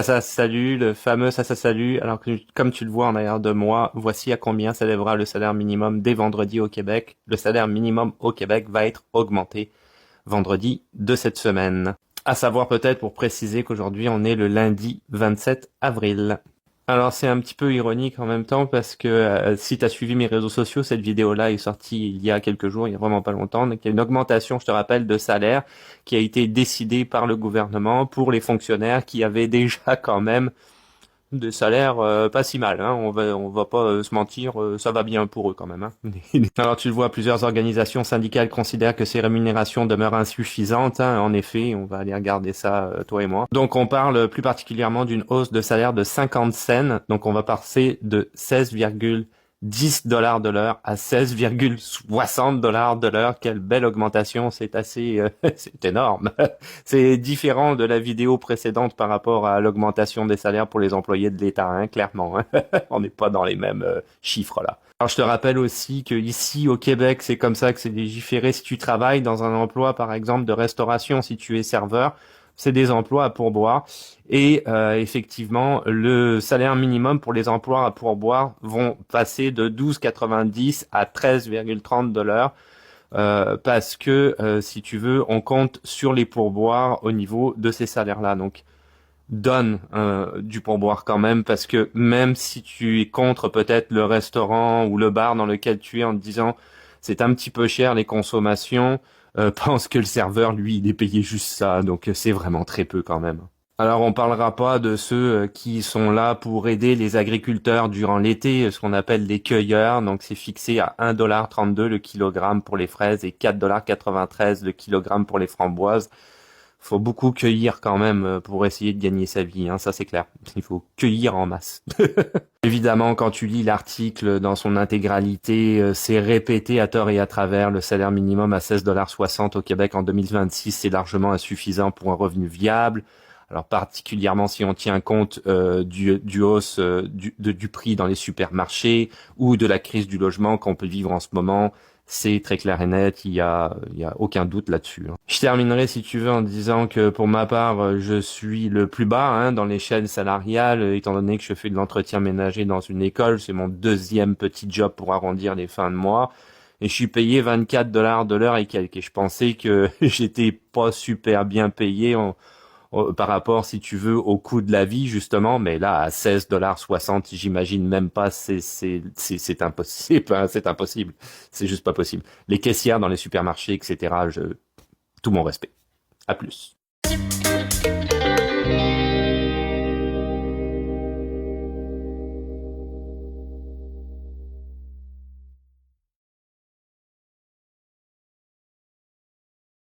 Ça salue, le fameux ça salue. Alors que, comme tu le vois en arrière de moi, voici à combien s'élèvera le salaire minimum dès vendredi au Québec. Le salaire minimum au Québec va être augmenté vendredi de cette semaine. À savoir peut-être pour préciser qu'aujourd'hui on est le lundi 27 avril. Alors c'est un petit peu ironique en même temps parce que si tu as suivi mes réseaux sociaux, cette vidéo-là est sortie il y a quelques jours, il y a vraiment pas longtemps. Donc il y a une augmentation, je te rappelle, de salaire qui a été décidée par le gouvernement pour les fonctionnaires qui avaient déjà quand même des salaires pas si mal, hein. On va pas se mentir, ça va bien pour eux quand même, hein. Alors tu le vois, plusieurs organisations syndicales considèrent que ces rémunérations demeurent insuffisantes, hein. En effet, on va aller regarder ça, toi et moi. Donc on parle plus particulièrement d'une hausse de salaire de 50 cents. Donc on va passer de 16,10 $ de l'heure à 16,60 $ de l'heure. Quelle belle augmentation, c'est assez, c'est énorme. C'est différent de la vidéo précédente par rapport à l'augmentation des salaires pour les employés de l'État, hein, clairement, hein. On n'est pas dans les mêmes chiffres là. Alors je te rappelle aussi que ici au Québec, c'est comme ça que c'est légiféré. Si tu travailles dans un emploi, par exemple, de restauration, si tu es serveur, c'est des emplois à pourboire. Et effectivement, le salaire minimum pour les emplois à pourboire vont passer de 12,90 à 13,30 $. Parce que si tu veux, on compte sur les pourboires au niveau de ces salaires-là. Donc, donne du pourboire quand même, parce que même si tu es contre peut-être le restaurant ou le bar dans lequel tu es en te disant c'est un petit peu cher les consommations, pense que le serveur, lui, il est payé juste ça. Donc, c'est vraiment très peu quand même. Alors on parlera pas de ceux qui sont là pour aider les agriculteurs durant l'été, ce qu'on appelle les cueilleurs. Donc c'est fixé à 1,32 $ le kilogramme pour les fraises et 4,93 $ le kilogramme pour les framboises. Faut beaucoup cueillir quand même pour essayer de gagner sa vie, hein, ça c'est clair. Il faut cueillir en masse. Évidemment, quand tu lis l'article dans son intégralité, c'est répété à tort et à travers. Le salaire minimum à 16,60 $ au Québec en 2026, c'est largement insuffisant pour un revenu viable. Alors particulièrement si on tient compte du hausse du prix dans les supermarchés ou de la crise du logement qu'on peut vivre en ce moment. C'est très clair et net, il y a aucun doute là-dessus, hein. Je terminerai si tu veux en disant que pour ma part, je suis le plus bas, hein, dans l'échelle salariale, étant donné que je fais de l'entretien ménager dans une école. C'est mon deuxième petit job pour arrondir les fins de mois. Et je suis payé 24 $ de l'heure et quelques. Et je pensais que j'étais pas super bien payé par rapport, si tu veux, au coût de la vie, justement, mais là, à 16,60 $, j'imagine même pas, c'est impossible, hein, c'est impossible. C'est juste pas possible. Les caissières dans les supermarchés, etc., tout mon respect. À plus.